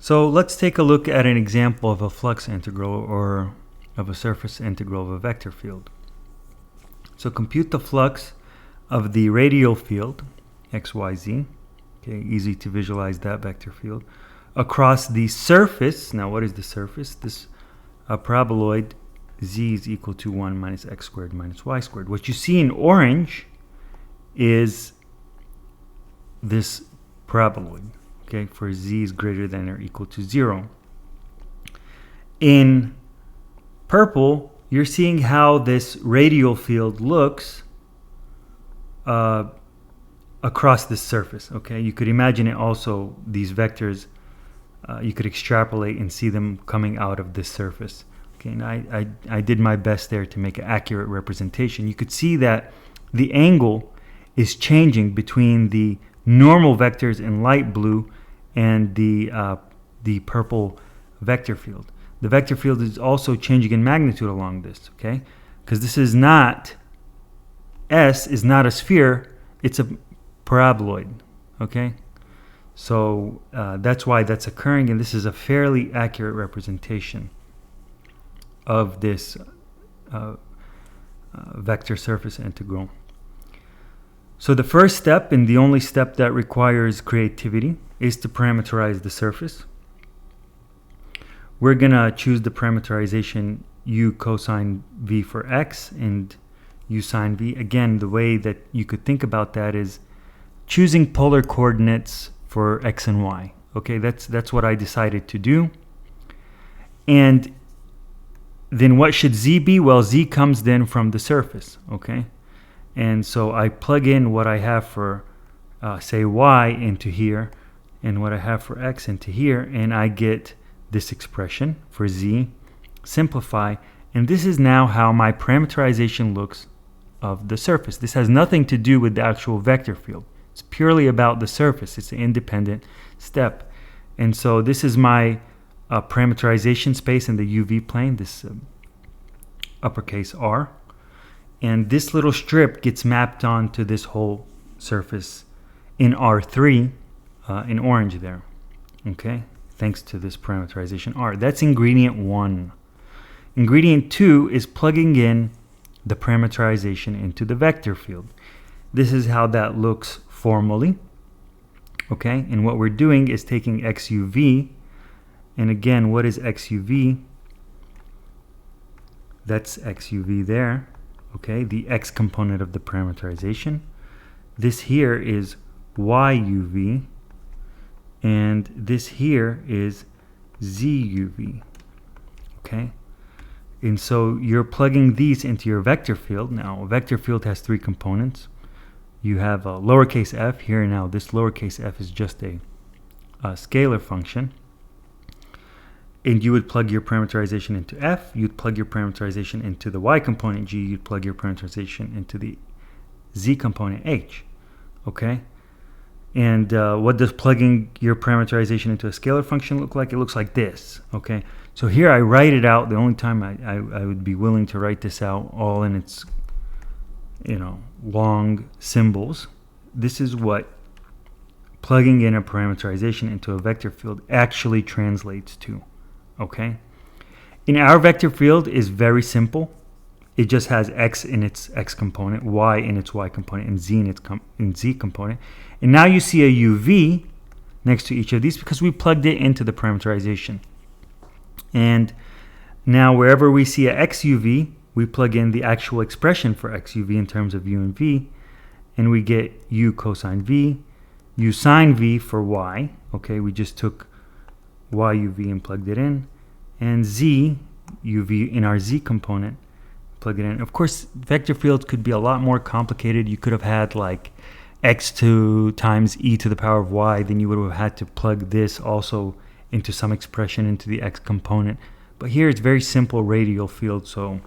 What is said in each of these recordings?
So let's take a look at an example of a flux integral or of a surface integral of a vector field. So compute the flux of the radial field, xyz, okay, easy to visualize that vector field, across the surface. Now what is the surface? This paraboloid z is equal to 1 minus x squared minus y squared. What you see in orange is this paraboloid, okay, for z is greater than or equal to 0. In purple, you're seeing how this radial field looks across this surface, okay? You could imagine it also, these vectors, you could extrapolate and see them coming out of this surface. Okay, and I did my best there to make an accurate representation. You could see that the angle is changing between the normal vectors in light blue and the purple vector field. The vector field is also changing in magnitude along this, okay? Because this is not, S is not a sphere, it's a paraboloid, okay? So that's why that's occurring, and this is a fairly accurate representation of this vector surface integral. So the first step, and the only step that requires creativity, is to parameterize the surface. We're going to choose the parameterization u cosine v for x and u sine v. Again, the way that you could think about that is choosing polar coordinates for x and y. Okay, that's what I decided to do. And then what should z be? Well, z comes then from the surface, okay? And so I plug in what I have for, say, y into here, and what I have for x into here, and I get this expression for z, simplify, and this is now how my parameterization looks of the surface. This has nothing to do with the actual vector field. It's purely about the surface. It's an independent step. And so this is my parameterization space in the UV plane, this uppercase R. And this little strip gets mapped onto this whole surface in R3 in orange there. Okay, thanks to this parameterization R. That's ingredient 1. Ingredient 2 is plugging in the parameterization into the vector field. This is how that looks formally. Okay, and what we're doing is taking XUV, and again, what is XUV? That's XUV there. Okay, the x component of the parameterization. This here is YUV, and this here is ZUV. Okay, and so you're plugging these into your vector field. Now, a vector field has 3 components. You have a lowercase f here. Now, this lowercase f is just a scalar function. And you would plug your parameterization into f, you'd plug your parameterization into the y component g, you'd plug your parameterization into the z component h, okay? And what does plugging your parameterization into a scalar function look like? It looks like this, okay? So here I write it out. The only time I would be willing to write this out all in its, long symbols. This is what plugging in a parameterization into a vector field actually translates to. Okay, in our vector field is very simple. It just has x in its x component, y in its y component, and z in its z component. And now you see a UV next to each of these because we plugged it into the parameterization. And now wherever we see a XUV, we plug in the actual expression for XUV in terms of u and v, and we get u cosine v, u sine v for y. Okay, we just took YUV and plugged it in, and Z UV in our Z component, plug it in. Of course, vector fields could be a lot more complicated. You could have had like x2 times e to the power of y, then you would have had to plug this also into some expression into the x component. But here it's very simple radial field, so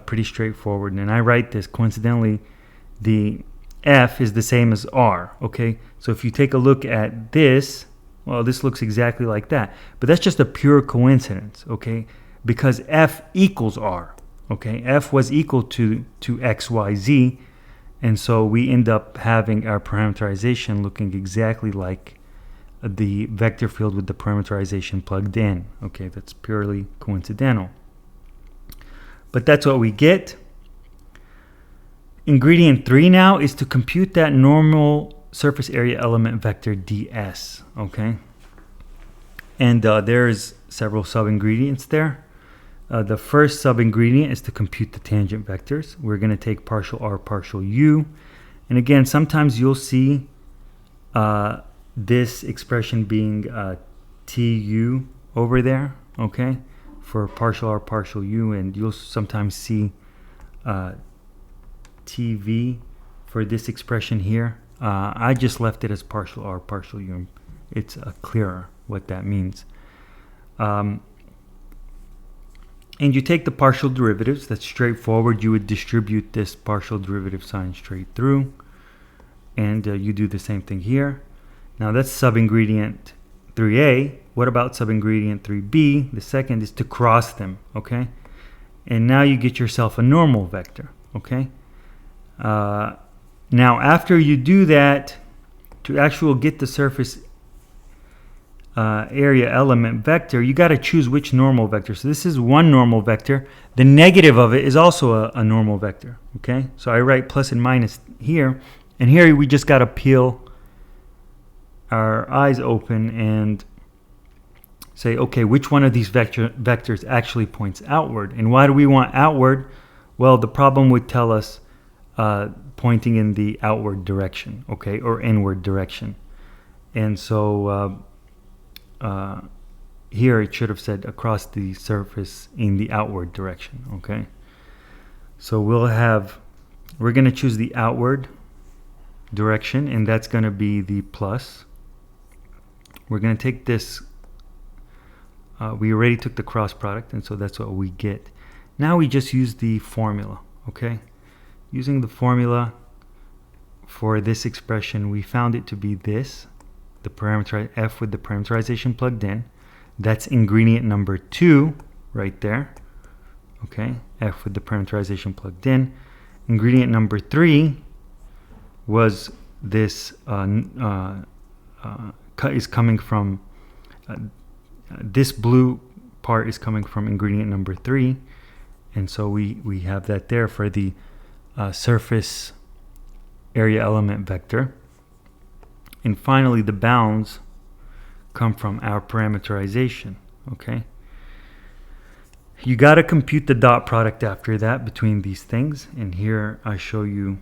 pretty straightforward. And I write this, coincidentally, the F is the same as R, okay? So if you take a look at this, well, this looks exactly like that. But that's just a pure coincidence, okay? Because F equals R, okay? F was equal to X, Y, Z. And so we end up having our parameterization looking exactly like the vector field with the parameterization plugged in. Okay, that's purely coincidental. But that's what we get. Ingredient 3 now is to compute that normal surface area element vector ds. Okay, and there's several sub-ingredients there. The first sub-ingredient is to compute the tangent vectors. We're going to take partial r, partial u. And again, sometimes you'll see this expression being tu over there, okay, for partial r, partial u. And you'll sometimes see tv for this expression here. I just left it as partial r, partial u. It's clearer what that means. And you take the partial derivatives. That's straightforward. You would distribute this partial derivative sign straight through. And you do the same thing here. Now that's sub-ingredient 3a. What about sub-ingredient 3b? The second is to cross them, okay? And now you get yourself a normal vector, okay? Now after you do that, to actually get the surface area element vector, you got to choose which normal vector. So this is one normal vector. The negative of it is also a normal vector. Okay, so I write plus and minus here, and here we just got to peel our eyes open and say, okay, which one of these vectors actually points outward? And why do we want outward? Well, the problem would tell us pointing in the outward direction, okay, or inward direction. And so here it should have said across the surface in the outward direction, okay? So we're going to choose the outward direction, and that's going to be the plus. We're going to take this, we already took the cross product, and so that's what we get. Now we just use the formula, okay? Using the formula for this expression, we found it to be this. The parameter f with the parameterization plugged in. That's ingredient number 2 right there. Okay, f with the parameterization plugged in. Ingredient number 3 was this is coming from this blue part is coming from ingredient number 3, and so we have that there for the surface area element vector. And finally, the bounds come from our parameterization, okay? You got to compute the dot product after that between these things. And here I show you,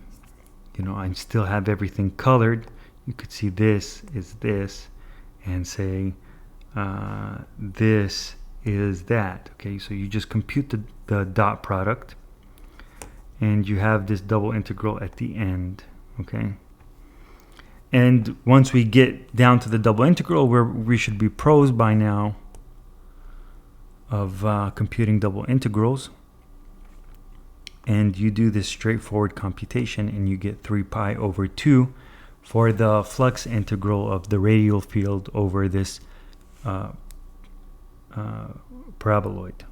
I still have everything colored. You could see this is this, and say this is that, okay? So you just compute the dot product, and you have this double integral at the end, okay? And once we get down to the double integral, where we should be pros by now of computing double integrals, and you do this straightforward computation, and you get 3 pi over 2 for the flux integral of the radial field over this paraboloid.